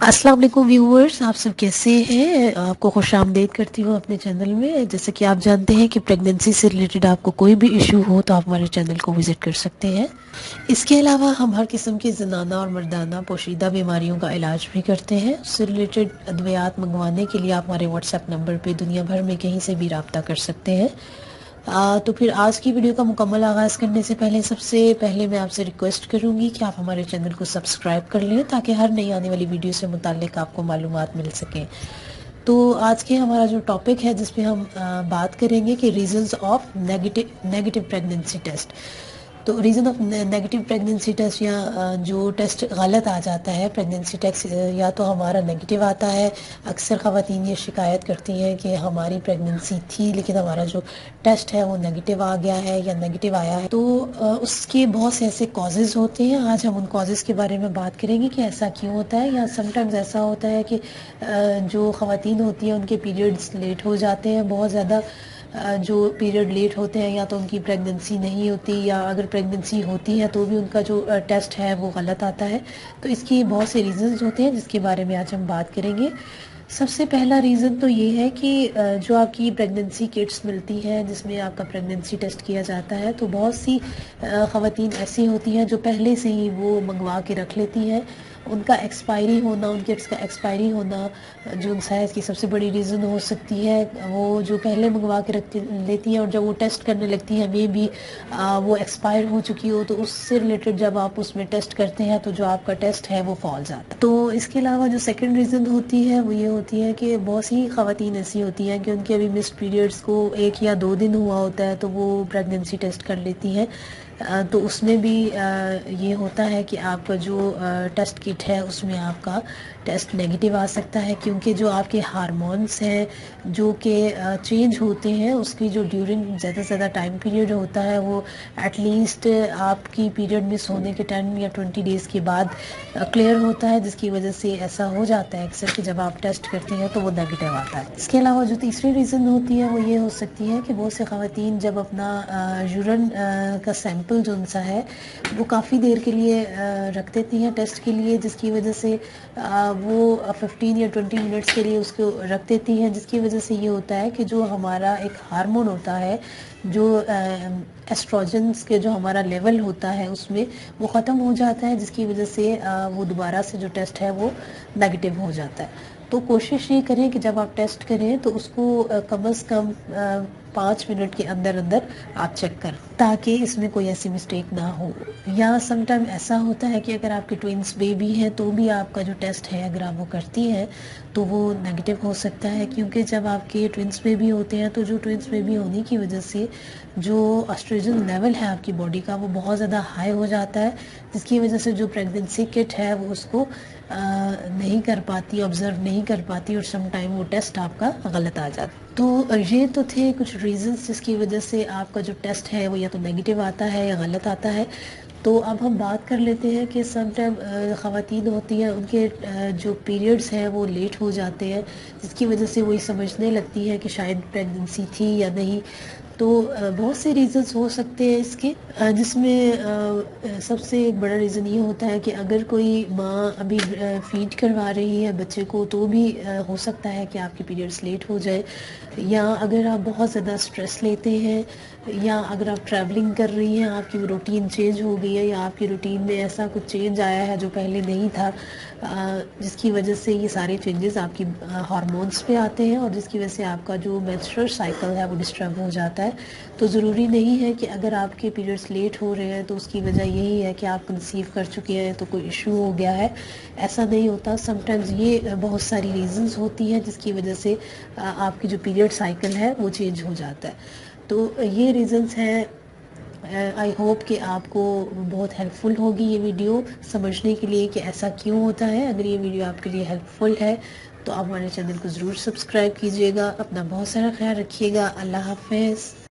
अस्सलाम वालेकुम व्यूअर्स, आप सब कैसे हैं। आपको खुश आमदीद करती हूँ अपने चैनल में। जैसे कि आप जानते हैं कि प्रेगनेंसी से रिलेटेड आपको कोई भी इशू हो तो आप हमारे चैनल को विज़िट कर सकते हैं। इसके अलावा हम हर किस्म की ज़नाना और मर्दाना पोशीदा बीमारियों का इलाज भी करते हैं। उससे रिलेटेड अद्वियात मंगवाने के लिए आप हमारे व्हाट्सएप नंबर पर दुनिया भर में कहीं से भी रब्ता कर सकते हैं। तो फिर आज की वीडियो का मुकम्मल आगाज़ करने से पहले सबसे पहले मैं आपसे रिक्वेस्ट करूंगी कि आप हमारे चैनल को सब्सक्राइब कर लें ताकि हर नई आने वाली वीडियो से मुताल्लिक आपको मालूमात मिल सकें। तो आज के हमारा जो टॉपिक है जिस पे हम बात करेंगे कि reasons of negative pregnancy test. तो reason of negative pregnancy test या जो टेस्ट गलत आ जाता है प्रेगनेंसी टेस्ट, या तो हमारा नेगेटिव आता है। अक्सर ख़वातीन ये शिकायत करती हैं कि हमारी प्रेगनेंसी थी लेकिन हमारा जो टेस्ट है वो नेगेटिव आ गया है या नेगेटिव आया है। तो उसके बहुत से ऐसे कॉजेज़ होते हैं। आज हम उन कॉजेज़ के बारे में बात करेंगे कि ऐसा क्यों होता है। या समटाइम्स ऐसा होता है कि जो ख़वातीन होती हैं उनके पीरियड्स लेट हो जाते हैं बहुत ज़्यादा। जो पीरियड लेट होते हैं या तो उनकी प्रेगनेंसी नहीं होती, या अगर प्रेगनेंसी होती है तो भी उनका जो टेस्ट है वो गलत आता है। तो इसकी बहुत से रीज़न्स होते हैं जिसके बारे में आज हम बात करेंगे। सबसे पहला रीज़न तो ये है कि जो आपकी प्रेगनेंसी किट्स मिलती हैं जिसमें आपका प्रेगनेंसी टेस्ट किया जाता है, तो बहुत सी ख़वातीन ऐसी होती हैं जो पहले से ही वो मंगवा के रख लेती हैं। उनका एक्सपायरी होना, उन किट्स का एक्सपायरी होना जो शायद की सबसे बड़ी रीज़न हो सकती है। वो जो पहले मंगवा के रख लेती हैं और जब वो टेस्ट करने लगती हैं मे भी वो एक्सपायर हो चुकी हो, तो उससे रिलेटेड जब आप उसमें टेस्ट करते हैं तो जो आपका टेस्ट है वो फॉल जाता है। तो इसके अलावा जो सेकंड रीज़न होती है वो ये होती है कि बहुत सी ख़वातीन ऐसी होती हैं कि उनके अभी मिस्ड पीरियड्स को 1 या 2 दिन हुआ होता है तो वो प्रेगनेंसी टेस्ट कर लेती हैं। तो उसमें भी ये होता है कि आपका जो टेस्ट किट है उसमें आपका टेस्ट नेगेटिव आ सकता है, क्योंकि जो आपके हार्मोन्स हैं जो कि चेंज होते हैं उसकी जो ड्यूरिंग ज़्यादा से ज़्यादा टाइम पीरियड होता है वो एटलीस्ट आपकी पीरियड मिस होने के 10 या 20 डेज़ के बाद क्लियर होता है, जिसकी वजह से ऐसा हो जाता है अक्सर कि जब आप टेस्ट करती हैं तो वो नेगेटिव आता है। इसके अलावा जो तीसरी रीज़न होती है वो ये हो सकती है कि बहुत से ख़वातीन जब अपना यूरिन का सैंपल जो उनसा है वो काफ़ी देर के लिए रख देती हैं टेस्ट के लिए, जिसकी वजह से वो 15 या 20 मिनट्स के लिए उसको रख देती हैं, जिसकी वजह से ये होता है कि जो हमारा एक हार्मोन होता है जो एस्ट्रोजन्स के जो हमारा लेवल होता है उसमें वो ख़त्म हो जाता है, जिसकी वजह से वो दोबारा से जो टेस्ट है वो नेगेटिव हो जाता है। तो कोशिश ये करें कि जब आप टेस्ट करें तो उसको कम से कम 5 मिनट के अंदर अंदर आप चेक करें ताकि इसमें कोई ऐसी मिस्टेक ना हो। या समटाइम ऐसा होता है कि अगर आपके ट्विंस बेबी हैं तो भी आपका जो टेस्ट है अगर आप वो करती हैं तो वो नेगेटिव हो सकता है, क्योंकि जब आपके ट्विंस बेबी होते हैं तो जो ट्विंस बेबी होने की वजह से जो एस्ट्रोजन लेवल है आपकी बॉडी का वो बहुत ज़्यादा हाई हो जाता है, जिसकी वजह से जो प्रेगनेंसी किट है वो उसको नहीं कर पाती, ऑब्ज़र्व नहीं कर पाती और सम टाइम वो टेस्ट आपका गलत आ जाता है। तो ये तो थे कुछ रीज़न्स जिसकी वजह से आपका जो टेस्ट है वो या तो नेगेटिव आता है या गलत आता है। तो अब हम बात कर लेते हैं कि सम टाइम ख़वातीन होती हैं उनके जो पीरियड्स हैं वो लेट हो जाते हैं, जिसकी वजह से वो ये समझने लगती है कि शायद प्रेगनेंसी थी या नहीं। तो बहुत से रीज़न्स हो सकते हैं इसके, जिसमें सबसे एक बड़ा रीज़न ये होता है कि अगर कोई माँ अभी फीड करवा रही है बच्चे को तो भी हो सकता है कि आपके पीरियड्स लेट हो जाए। या अगर आप बहुत ज़्यादा स्ट्रेस लेते हैं, या अगर आप ट्रैवलिंग कर रही हैं, आपकी रूटीन चेंज हो गई है या आपकी रूटीन में ऐसा कुछ चेंज आया है जो पहले नहीं था, जिसकी वजह से ये सारे चेंजेस आपकी हार्मोन्स पे आते हैं और जिसकी वजह से आपका जो मेंस्ट्रुअल साइकिल है वो डिस्टर्ब हो जाता है। तो ज़रूरी नहीं है कि अगर आपके पीरियड्स लेट हो रहे हैं तो उसकी वजह यही है कि आप कंसीव कर चुके हैं तो कोई इशू हो गया है, ऐसा नहीं होता। समटाइम्स ये बहुत सारी रीज़न्स होती हैं जिसकी वजह से आपकी जो पीरियड साइकिल है वो चेंज हो जाता है। तो ये रीज़न्स हैं। आई होप कि आपको बहुत हेल्पफुल होगी ये वीडियो समझने के लिए कि ऐसा क्यों होता है। अगर ये वीडियो आपके लिए हेल्पफुल है तो आप हमारे चैनल को ज़रूर सब्सक्राइब कीजिएगा। अपना बहुत सारा ख्याल रखिएगा। अल्लाह हाफ़िज़।